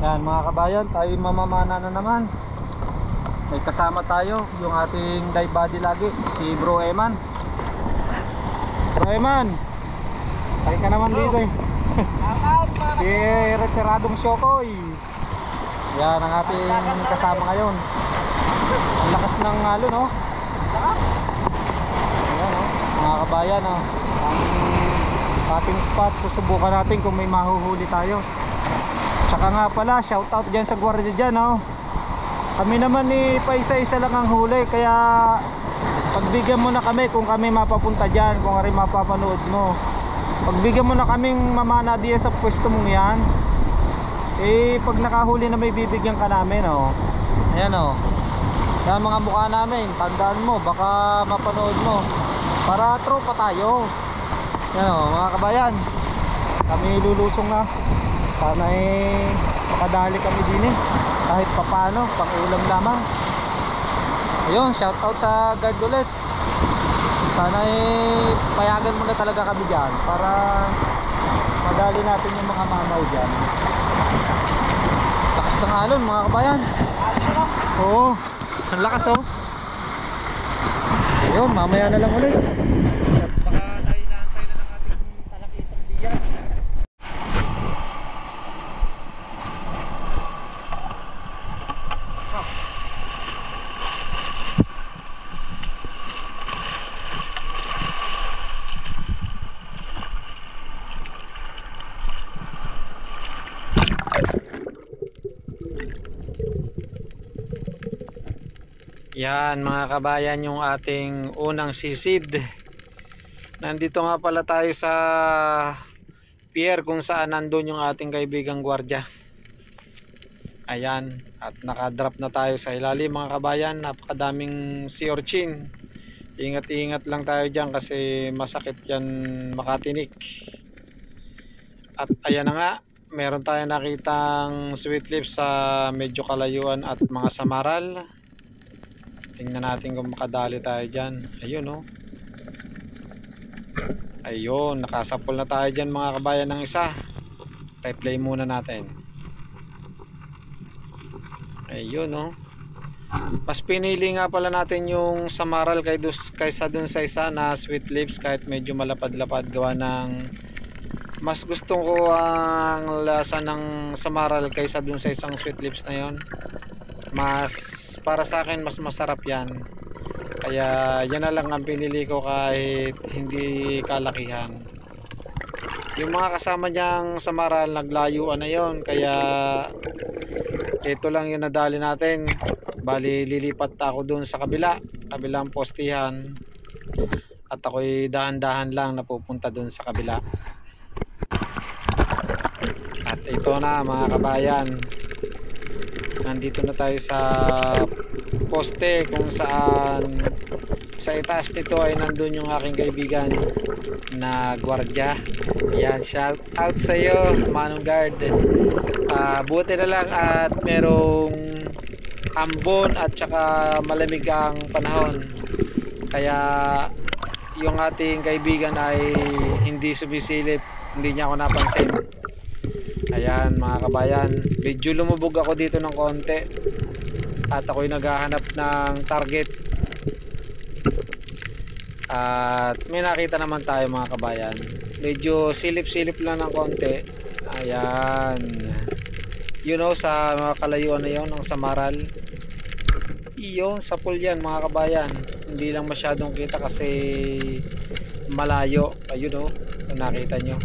Yan mga kabayan, tayo mamamana na naman. May kasama tayo, yung ating dive buddy lagi, si Bro Eman. Bro Eman, tayo ka naman dito eh. Si retiradong Shokoy. Yan ang ating kasama ngayon. Ang lakas ng halo, no? Ayan, no? Mga kabayan, no? Ang ating spot, susubukan natin kung may mahuhuli tayo. Tsaka nga pala, shoutout dyan sa gwardiya dyan, no? Kami naman ni paisa-isa lang ang huli, kaya pagbigyan mo na kami kung kami mapapunta dyan, kung kami mapapanood mo. Pagbigyan mo na kaming mamana diya sa pwesto mong yan, eh pag nakahuli na may bibigyan ka namin, oh. Ayan, oh. Yan mga mukha namin, tandaan mo, baka mapanood mo. Para tropa tayo. Yan, oh, mga kabayan, kami lulusong na. Sana eh makadali kami din eh, kahit papano, pang ulam lamang. Ayun, shoutout sa guard ulit. Sana eh payagan mo na talaga kami dyan para madali natin yung mga mamaw dyan. Lakas ng alon mga kabayan. Oo, ang lakas oh. Ayun, mamaya na lang ulit. Baka tayo naantay na ng ating talakitang diyan. Yan mga kabayan, yung ating unang sisid. Nandito nga pala tayo sa pier kung saan nandun yung ating kaibigang gwardiya. Ayan, at nakadrop na tayo sa ilalim mga kabayan. Napakadaming sea urchin. Ingat-ingat lang tayo dyan kasi masakit yan makatinik. At ayan na nga, meron tayong nakitang sweet lips sa medyo kalayuan at mga samaral. Tingnan natin kung makadali tayo dyan. Ayun, oh. Ayun, nakasapol na tayo dyan mga kabayan ng isa. Replay muna natin. Ayun, oh. Mas pinili nga pala natin yung samaral kaysa dun sa isa na sweet lips, kahit medyo malapad-lapad, gawa ng mas gusto ko ang lasa ng samaral kaysa dun sa isang sweet lips na yon. Mas para sa akin mas masarap yan, kaya yan na lang ang pinili ko kahit hindi kalakihan. Yung mga kasama niyang samaral naglayuan na yon, kaya ito lang yung nadali natin. Bali lilipat ako dun sa kabilang postihan, at ako'y dahan-dahan lang napupunta dun sa kabila. At ito na mga kabayan, nandito na tayo sa poste kung saan sa itaas nito ay nandun yung aking kaibigan na gwardiya. Yan, shout out sa iyo Manong Guard. Buti na lang at merong ambon at saka malamig ang panahon, kaya yung ating kaibigan ay hindi sumisilip, hindi niya ako napansin. Ayan mga kabayan, medyo lumubog ako dito ng konti at ako'y naghahanap ng target, at may nakita naman tayo mga kabayan. Medyo silip-silip lang ng konti. Ayan, you know, sa mga kalayuan na yun ng samaral. Iyon, sa pool yan mga kabayan. Hindi lang masyadong kita kasi malayo. Ayun, oh, kung nakita nyo.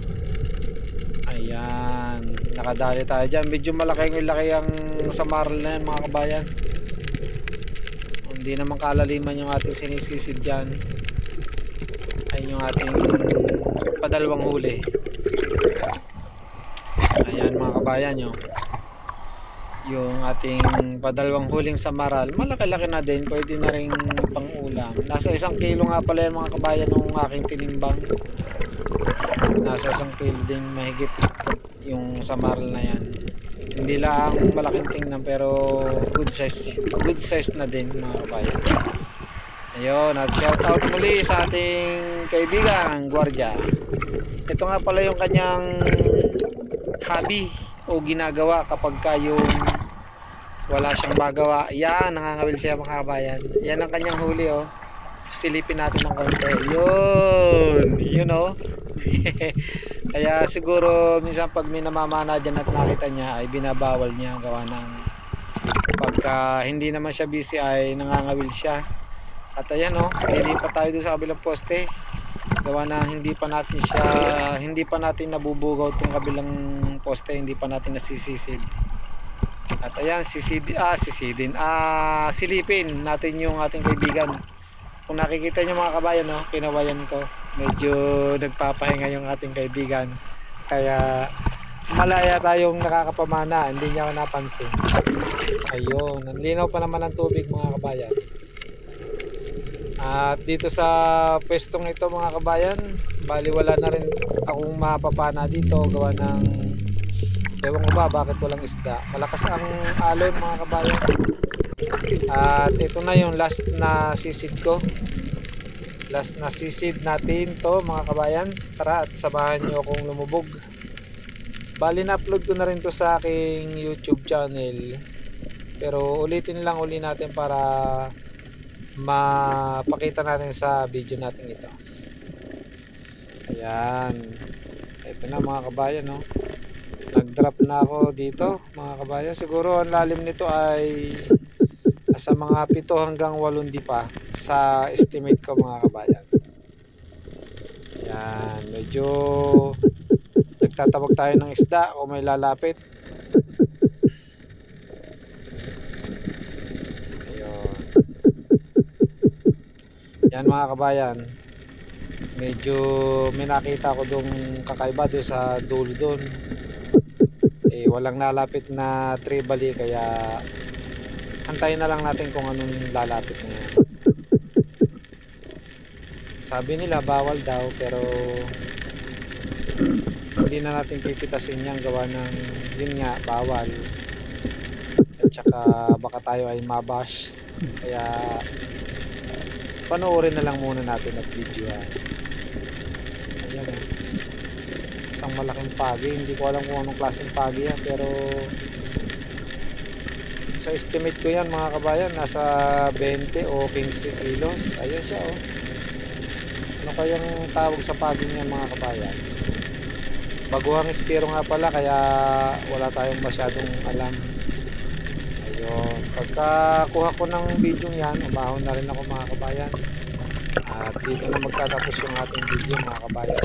Ayan, nakadali tayo dyan. Medyo malaki ang samaral na yan mga kabayan. Hindi naman kalaliman yung ating sinisisid dyan. Ayun yung ating padalawang huli. Ayan mga kabayan, yung ating padalawang huling samaral, malaki-laki na din, pwede na rin pang ulam. Nasa 1 kilo nga pala yan mga kabayan ng aking tinimbang. Nasa 1 kilo din mahigit yung samaral na yan. Hindi lang malaking tingnan pero good size na din mga kabayan. Ayun, at shout out muli sa ating kaibigan gwardiya. Ito nga pala yung kanyang hobby o ginagawa kapag ka yung wala siyang magawa. Yan, nangangawil siya mga kabayan. Yan ang kanyang huli oh. Silipin natin ng konti. Yun oh. Kaya siguro minsan pag may namamana dyan at nakita niya ay binabawal niya gawa ng pagka hindi naman siya busy ay nangangawil siya. At ayan oh, hindi pa tayo doon sa kabilang poste. Gawa na hindi pa natin nabubugaw tong kabilang poste, hindi pa natin nasisisid. At ayan, silipin natin yung ating kaibigan. Kung nakikita nyo mga kabayan, no, kinawayan ko, medyo nagpapahinga yung ating kaibigan. Kaya malaya tayong nakakapamana, hindi niya ako napansin. Ayun, ang linaw pa naman ng tubig mga kabayan. At dito sa pwestong ito mga kabayan, bali wala na rin akong mapapana dito gawa ng ewan ko ba bakit walang isda. Malakas ang alon mga kabayan. At ito na yung last na sisid ko. Last na sisid natin to mga kabayan. Tara at samahan nyo akong lumubog. Bali na upload ko na rin to sa aking YouTube channel. Pero ulitin lang uli natin para mapakita natin sa video natin ito. Ayan. Ito na mga kabayan no. Nag-drop na ako dito mga kabayan. Siguro ang lalim nito ay nasa mga 7 hanggang 8 dipa sa estimate ko mga kabayan. Yan, medyo nagtatabag tayo ng isda kung may lalapit. Ayun. Yan mga kabayan. Medyo may nakita ko dong kakaiba doon sa dulo doon. Walang lalapit na tribali kaya antayin na lang natin kung anong lalapit na yan. Sabi nila bawal daw pero hindi na natin pipitasin yan gawa ng yun nga bawal at saka baka tayo ay mabash kaya panoorin na lang muna natin at video yan. Ayan eh, isang malaking pagi, hindi ko alam kung anong klaseng pagi yan pero sa estimate ko yan mga kabayan nasa 20 o 15 kilos. Ayun siya oh. Ano kayang tawag sa paging yan mga kabayan? Baguhang espiro nga pala kaya wala tayong masyadong alam. Ayun, pagkakuha ko ng video yan umahon na rin ako mga kabayan. At dito na magtatapos yung ating video mga kabayan.